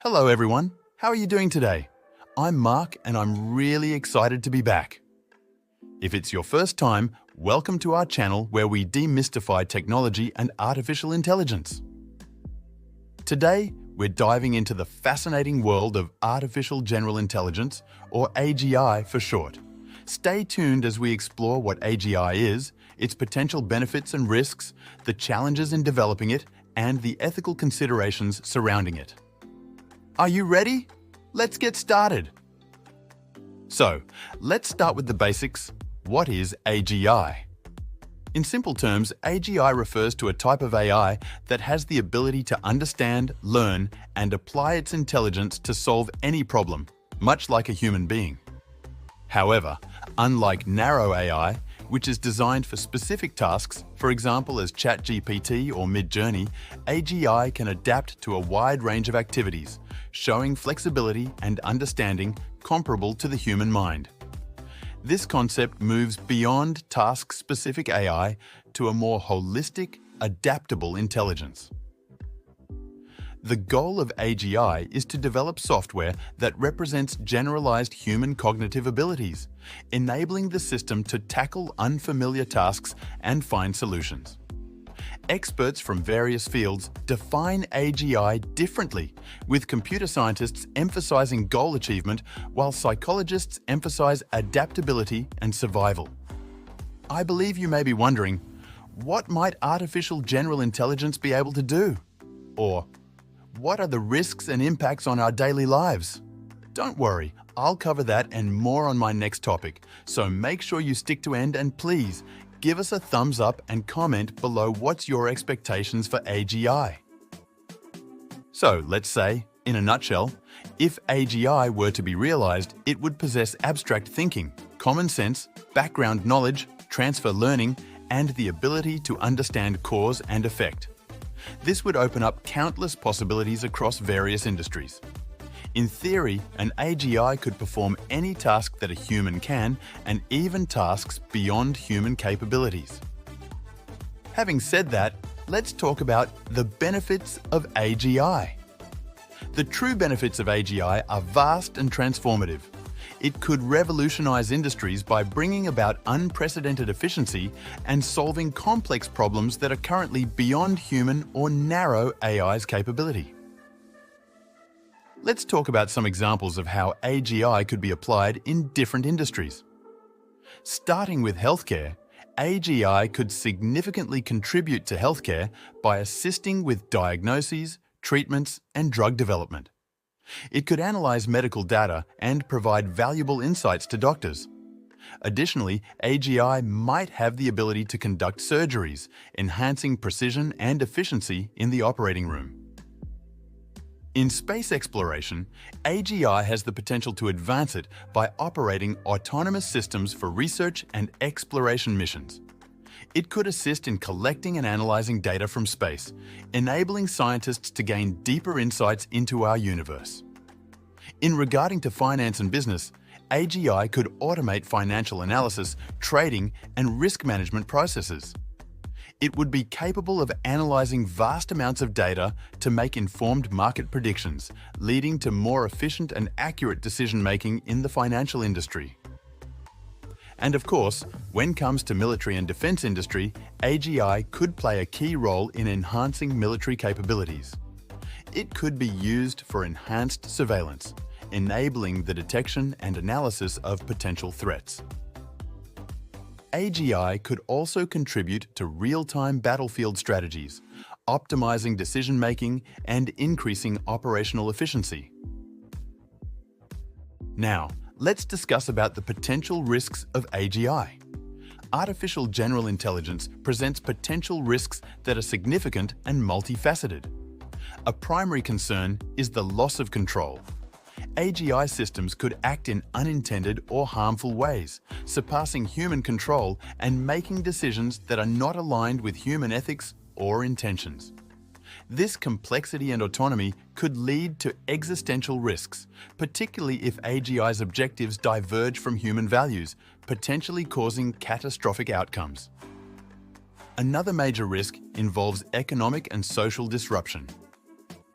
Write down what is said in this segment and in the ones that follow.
Hello everyone, how are you doing today? I'm Mark and I'm really excited to be back. If it's your first time, welcome to our channel where we demystify technology and artificial intelligence. Today, we're diving into the fascinating world of artificial general intelligence, or AGI for short. Stay tuned as we explore what AGI is, its potential benefits and risks, the challenges in developing it, and the ethical considerations surrounding it. Are you ready? Let's get started. So, let's start with the basics. What is AGI? In simple terms, AGI refers to a type of AI that has the ability to understand, learn, and apply its intelligence to solve any problem, much like a human being. However, unlike narrow AI, which is designed for specific tasks, for example as ChatGPT or Midjourney, AGI can adapt to a wide range of activities, showing flexibility and understanding comparable to the human mind. This concept moves beyond task-specific AI to a more holistic, adaptable intelligence. The goal of AGI is to develop software that represents generalized human cognitive abilities, enabling the system to tackle unfamiliar tasks and find solutions. Experts from various fields define AGI differently, with computer scientists emphasizing goal achievement while psychologists emphasize adaptability and survival. I believe you may be wondering, what might artificial general intelligence be able to do? Or, what are the risks and impacts on our daily lives? Don't worry, I'll cover that and more on my next topic, so make sure you stick to end and please, give us a thumbs up and comment below what's your expectations for AGI. So let's say, in a nutshell, if AGI were to be realized, it would possess abstract thinking, common sense, background knowledge, transfer learning, and the ability to understand cause and effect. This would open up countless possibilities across various industries. In theory, an AGI could perform any task that a human can, and even tasks beyond human capabilities. Having said that, let's talk about the benefits of AGI. The true benefits of AGI are vast and transformative. It could revolutionize industries by bringing about unprecedented efficiency and solving complex problems that are currently beyond human or narrow AI's capability. Let's talk about some examples of how AGI could be applied in different industries. Starting with healthcare, AGI could significantly contribute to healthcare by assisting with diagnoses, treatments, and drug development. It could analyze medical data and provide valuable insights to doctors. Additionally, AGI might have the ability to conduct surgeries, enhancing precision and efficiency in the operating room. In space exploration, AGI has the potential to advance it by operating autonomous systems for research and exploration missions. It could assist in collecting and analyzing data from space, enabling scientists to gain deeper insights into our universe. In regarding to finance and business, AGI could automate financial analysis, trading, and risk management processes. It would be capable of analyzing vast amounts of data to make informed market predictions, leading to more efficient and accurate decision-making in the financial industry. And of course, when it comes to military and defense industry, AGI could play a key role in enhancing military capabilities. It could be used for enhanced surveillance, enabling the detection and analysis of potential threats. AGI could also contribute to real-time battlefield strategies, optimizing decision-making and increasing operational efficiency. Now, let's discuss about the potential risks of AGI. Artificial general intelligence presents potential risks that are significant and multifaceted. A primary concern is the loss of control. AGI systems could act in unintended or harmful ways, surpassing human control and making decisions that are not aligned with human ethics or intentions. This complexity and autonomy could lead to existential risks, particularly if AGI's objectives diverge from human values, potentially causing catastrophic outcomes. Another major risk involves economic and social disruption.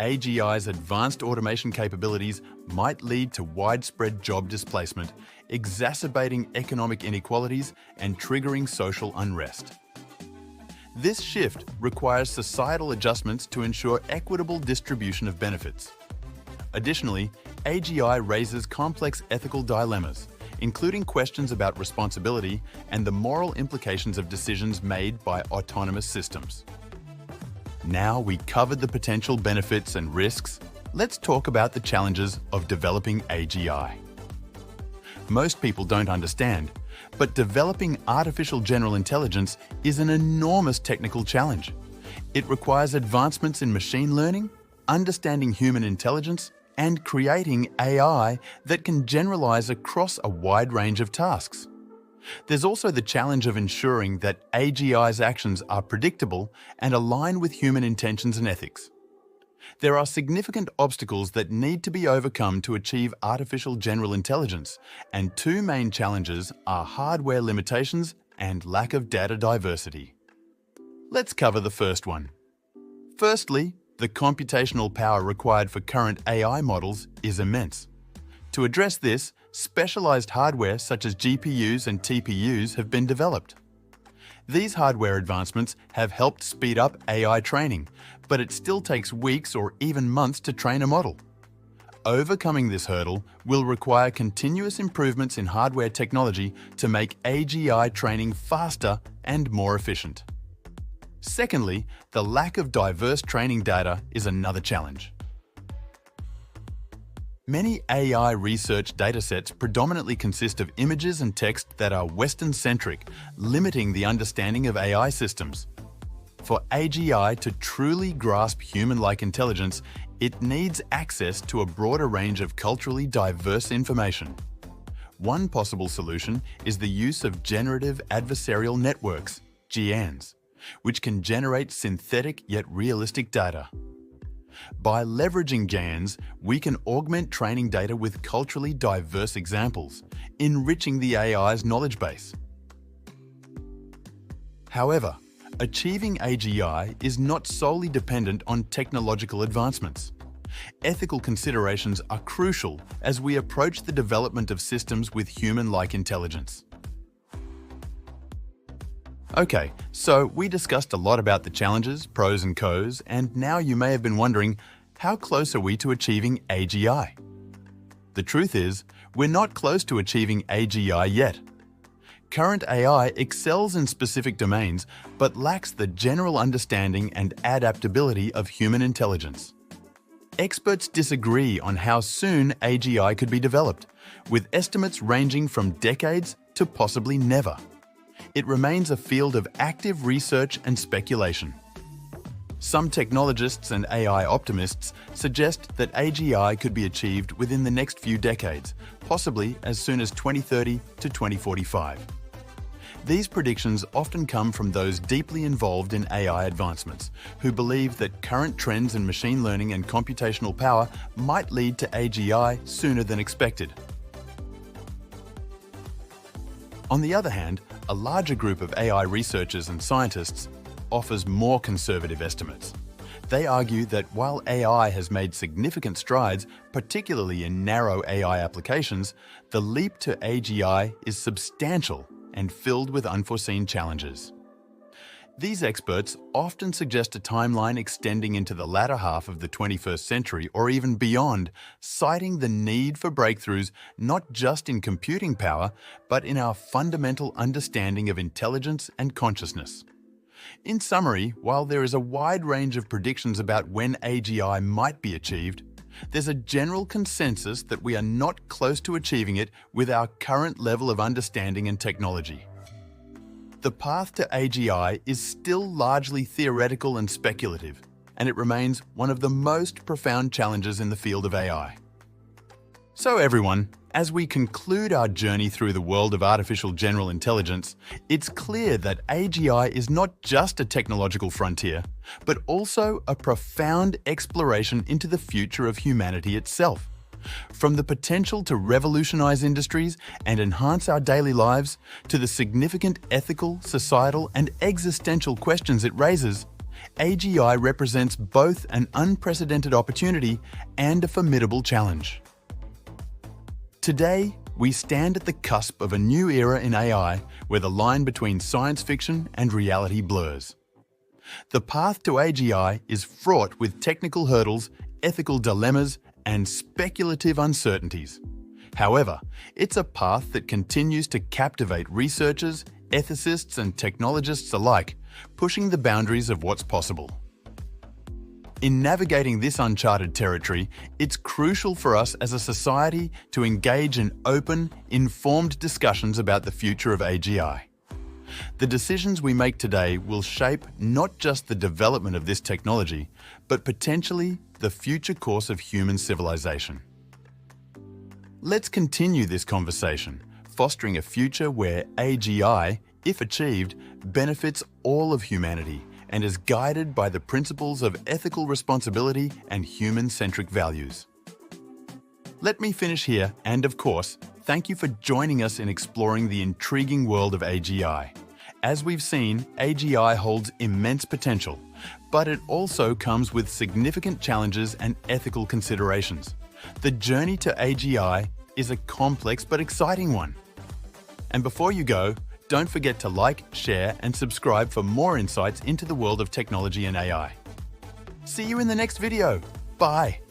AGI's advanced automation capabilities might lead to widespread job displacement, exacerbating economic inequalities and triggering social unrest. This shift requires societal adjustments to ensure equitable distribution of benefits. Additionally, AGI raises complex ethical dilemmas, including questions about responsibility and the moral implications of decisions made by autonomous systems. Now we covered the potential benefits and risks, let's talk about the challenges of developing AGI. Most people don't understand, but developing artificial general intelligence is an enormous technical challenge. It requires advancements in machine learning, understanding human intelligence, and creating AI that can generalize across a wide range of tasks. There's also the challenge of ensuring that AGI's actions are predictable and align with human intentions and ethics. There are significant obstacles that need to be overcome to achieve artificial general intelligence, and two main challenges are hardware limitations and lack of data diversity. Let's cover the first one. Firstly, the computational power required for current AI models is immense. To address this, specialized hardware such as GPUs and TPUs have been developed. These hardware advancements have helped speed up AI training, but it still takes weeks or even months to train a model. Overcoming this hurdle will require continuous improvements in hardware technology to make AGI training faster and more efficient. Secondly, the lack of diverse training data is another challenge. Many AI research datasets predominantly consist of images and text that are Western-centric, limiting the understanding of AI systems. For AGI to truly grasp human-like intelligence, it needs access to a broader range of culturally diverse information. One possible solution is the use of generative adversarial networks, GANs, which can generate synthetic yet realistic data. By leveraging GANs, we can augment training data with culturally diverse examples, enriching the AI's knowledge base. However, achieving AGI is not solely dependent on technological advancements. Ethical considerations are crucial as we approach the development of systems with human-like intelligence. Okay, so we discussed a lot about the challenges, pros and cons, and now you may have been wondering, how close are we to achieving AGI? The truth is, we're not close to achieving AGI yet. Current AI excels in specific domains, but lacks the general understanding and adaptability of human intelligence. Experts disagree on how soon AGI could be developed, with estimates ranging from decades to possibly never. It remains a field of active research and speculation. Some technologists and AI optimists suggest that AGI could be achieved within the next few decades, possibly as soon as 2030 to 2045. These predictions often come from those deeply involved in AI advancements, who believe that current trends in machine learning and computational power might lead to AGI sooner than expected. On the other hand, a larger group of AI researchers and scientists offers more conservative estimates. They argue that while AI has made significant strides, particularly in narrow AI applications, the leap to AGI is substantial and filled with unforeseen challenges. These experts often suggest a timeline extending into the latter half of the 21st century or even beyond, citing the need for breakthroughs not just in computing power, but in our fundamental understanding of intelligence and consciousness. In summary, while there is a wide range of predictions about when AGI might be achieved, there's a general consensus that we are not close to achieving it with our current level of understanding and technology. The path to AGI is still largely theoretical and speculative, and it remains one of the most profound challenges in the field of AI. So everyone, as we conclude our journey through the world of artificial general intelligence, it's clear that AGI is not just a technological frontier, but also a profound exploration into the future of humanity itself. From the potential to revolutionize industries and enhance our daily lives, to the significant ethical, societal, and existential questions it raises, AGI represents both an unprecedented opportunity and a formidable challenge. Today, we stand at the cusp of a new era in AI where the line between science fiction and reality blurs. The path to AGI is fraught with technical hurdles, ethical dilemmas, and speculative uncertainties. However, it's a path that continues to captivate researchers, ethicists, and technologists alike, pushing the boundaries of what's possible. In navigating this uncharted territory, it's crucial for us as a society to engage in open, informed discussions about the future of AGI. The decisions we make today will shape not just the development of this technology, but potentially the future course of human civilization. Let's continue this conversation, fostering a future where AGI, if achieved, benefits all of humanity and is guided by the principles of ethical responsibility and human-centric values. Let me finish here and, of course, thank you for joining us in exploring the intriguing world of AGI. As we've seen, AGI holds immense potential, but it also comes with significant challenges and ethical considerations. The journey to AGI is a complex but exciting one. And before you go, don't forget to like, share, and subscribe for more insights into the world of technology and AI. See you in the next video. Bye.